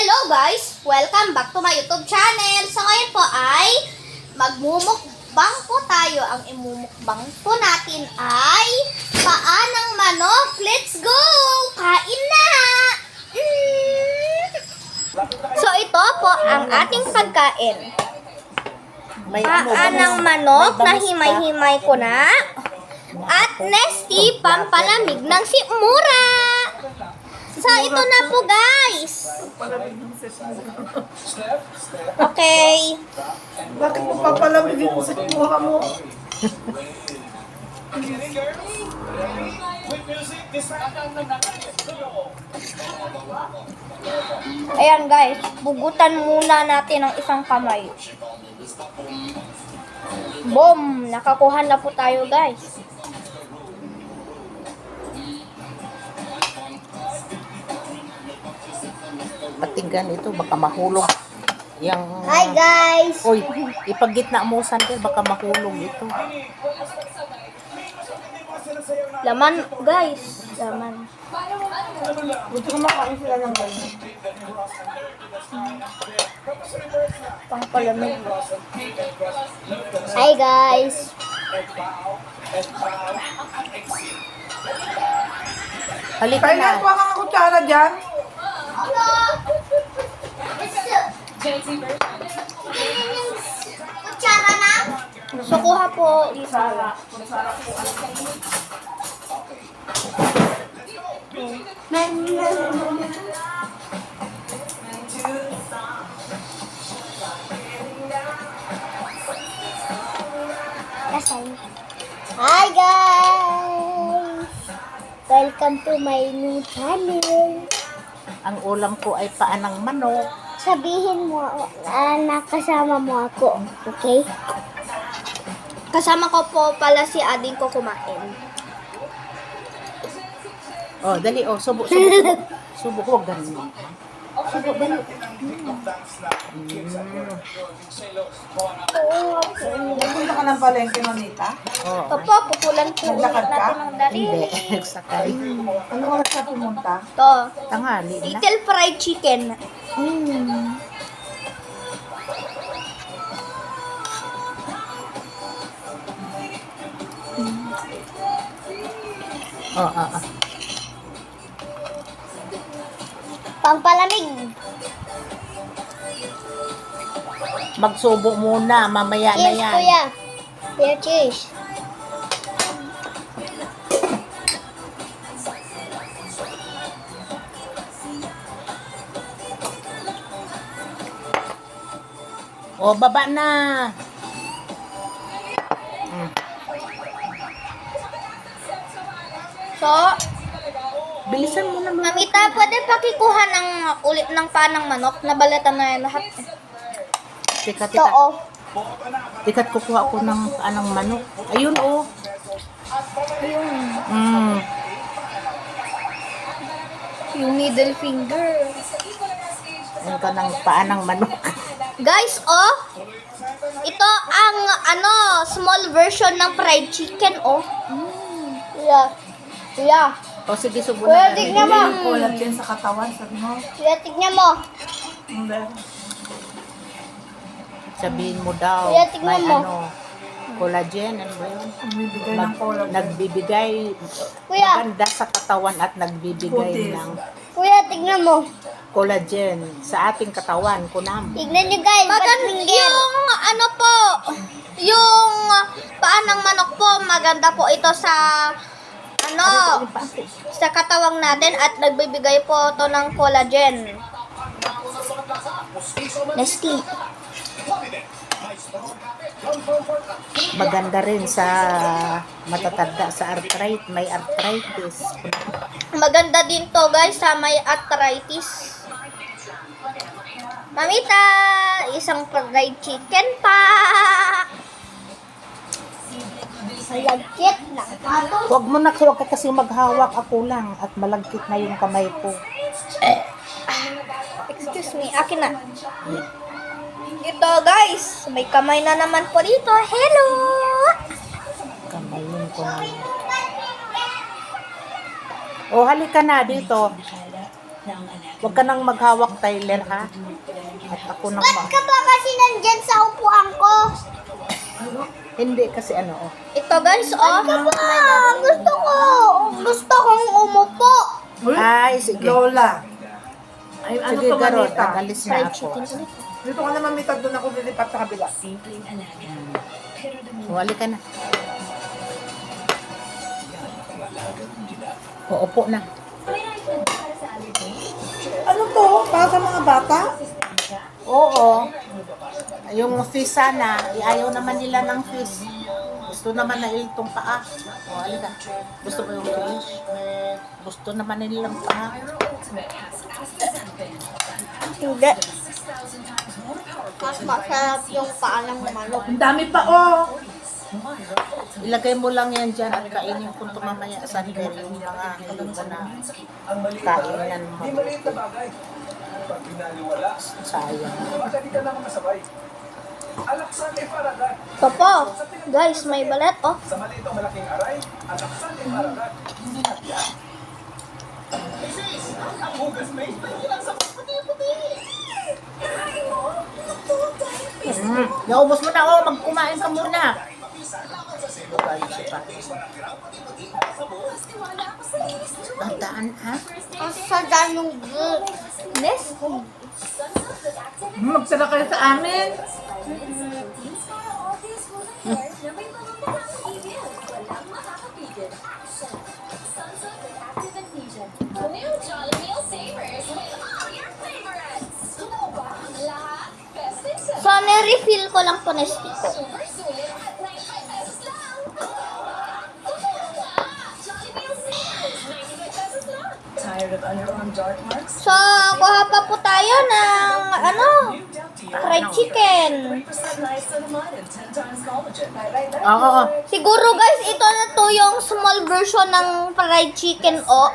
Hello guys! Welcome back to my YouTube channel. So ngayon po ay magmumukbang po tayo. Ang imumukbang po natin ay paa ng manok. Let's go! Kain na! So ito po ang ating pagkain. Paa ng manok na himay-himay ko na. At Nesty, pampalamig ng sikmura. So, ito na po, guys. Okay. Bakit mo papalamigin mo sa kuha mo? Ayan, guys. Bugutan muna natin ang isang kamay. Boom! Nakakuha na po tayo, guys. Patigan ito, baka mahulog. Yang... Hi, guys! Uy, ipagitna mo sandal, baka mahulog ito. Laman, guys. Laman. Gusto ko makain sila ng ganyan. Pangpalamig. Hi, guys! Halika Kaya na. nakuha ka ng kutsara dyan. Kutsara na? So, kuha po isa. Hi guys! Welcome to my new channel. Ang ulam ko ay paa ng manok. Sabihin mo na kasama mo ako, okay? Kasama ko po pala si ading ko kumain. Oh, dali, oh, subo, subo, subo. Subo, huwag ganun. Subo, dali. Nagpunta ka ng palengke, Manita. Oh, Ito po, pupulan po ulit Naglakad ka? natin ng dali. hindi. Nagsakay. Ano oras ka pumunta? Ito, Tanghali na. little fried chicken. Oh, ah, ah. Pangpalamig. Magsubo muna, mamaya na Cheers, yan. kuya. Kuya, cheers. Oh, baba na. So, Bilisan mo na. mamita, pwede pakikuha ng ulit ng panang manok. Nabalatan na yan lahat. Teka, Ito, teka. oh. Teka't kukuha ko ng anong manok. Ayun, oh. Mm. Yung middle finger. Ayun ka ng paa ng manok. Guys, oh. Ito ang, small version ng fried chicken, oh. Yeah. Yeah. O, sige, subo Kuya, na. tignan mo. Kulat yan sa katawan, sabi mo. Kuya, tignan mo. Hindi. Sabihin mo daw. Kuya, tignan may mo. ano, collagen, ano ba yun? Bibigay ng kulat. Nagbibigay, Kuya. maganda sa katawan at nagbibigay Putis. ng Kuya, tignan mo. collagen sa ating katawan, kunam. Tignan nyo, guys. Yung, yung paa ng manok po, maganda po ito sa, sa katawang natin at nagbibigay po ito ng collagen. Nesty. Maganda rin sa matatanda, sa may arthritis. Maganda din to, guys, sa may arthritis. Mamita, isang fried chicken pa. Malagkit na. Huwag ka kasi maghawak, ako lang at malagkit na yung kamay ko. Excuse me, akin na. Ito guys, may kamay na naman po dito. Hello! Kamayin ko na. Oh, halika na dito. Huwag ka nang maghawak, Tyler, ha? At ako nang Ba't ka pa kasi nandyan sa upuan ko? Hindi kasi ano, oh. Ito guys, oh. Gusto kong umupo. Uy, Ay, sige. Lola. Ay, ano Sige, to, Garot, Manita? alis na ako. Dito ka naman, Mita. Doon ako lilipat sa kabila. Wali ka na. Uupo na. Ano to? Para sa mga bata? Oo. Yung fish sana, ayaw naman nila ng fish. Gusto naman na itong paa. O, alika. Gusto mo yung fish? Gusto naman nilang paa. Hindi. Mas masarap yung paalang manok. Ang dami pa, oh. Ilagay mo lang yan dyan at kainin kung tumamaya sa hilir yung mga hindi ko na kainan mo. Sayang. Ito po. Guys, may balat, oh. Naubos mo na, oh. Magkumain ka muna. Tandaan, ha? Ang sada yung goodness. Magtira kayo sa amin. So, na-refill ko lang po na stiko. So, kuha pa po tayo ng, fried chicken. Oo. Siguro guys, ito na to yung small version ng fried chicken, oh.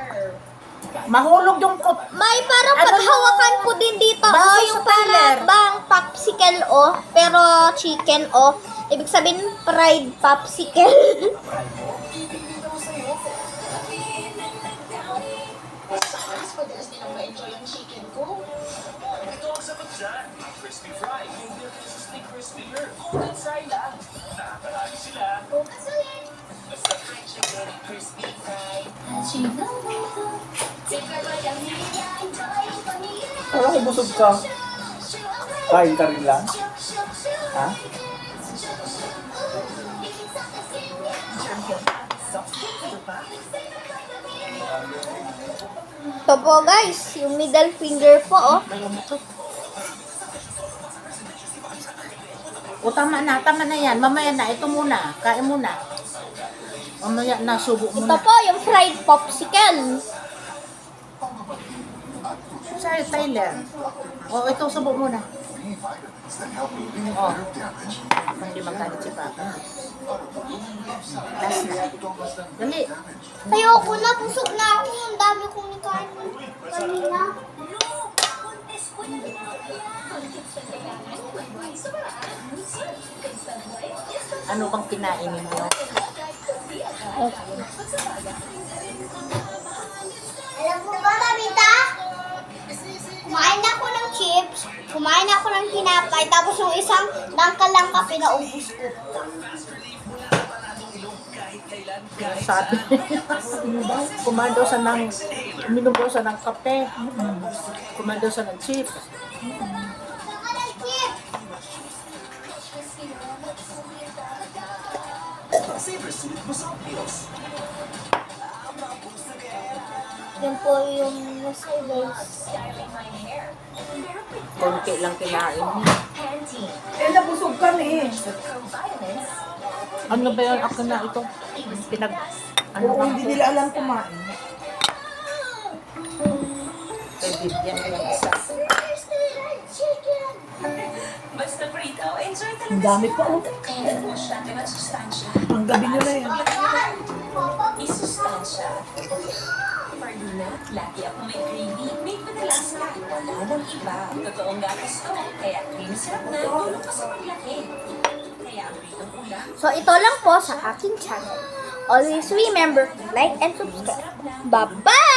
Mahulog yung kot. May parang Ano paghawakan yung po din dito, baso oh, sa yung Tyler? parang bang popsicle, oh. Pero chicken, oh. Ibig sabihin, fried popsicle. Parang kung busog ka. Kain ka rin lang. Ha? Ito po guys, yung middle finger po, oh. May umutot. O, tama na yan. Mamaya na, ito muna. Kain muna. Mamaya na, subo Ito muna. po yung fried popsicle. Sorry, Tyler. O, ito, subo muna. O. Hindi magkalit si Papa. Last na. Dali. Ayoko na, busog na ako. Ang dami kong nikain kanina. Ano bang kinain ninyo? Alam mo ba, Mamita? Kumain ako ng chips, kumain ako ng tinapay, tapos yung isang langka-langka pinaubos ko. Sabi. Kumain daw siya ng, uminom daw siya ng kape. Kumain daw siya ng chips. Saka ng chips! Yan po yung nasa guys. Konti lang kinain niya. Eh, nabusog kami. Ano ba yun? Ako na ito. Pinag... Ano Oo, ba? hindi nila alam kumain. Kay bibigyan ko ng isa. Basta prito, enjoy talaga. Ang dami pa, oh. Kaya push natin ang sustansya. Ang gabi nila yan. Isustansya. Marluna, lagi ako may gravy. May padalasa. Wala nang iba. Totoong gatas to. Kaya creamy sarap na. Tulong ka sa paglaki. Kaya ang pritong ulam. So, ito lang po sa aking channel. Always remember, like and subscribe. Bye-bye!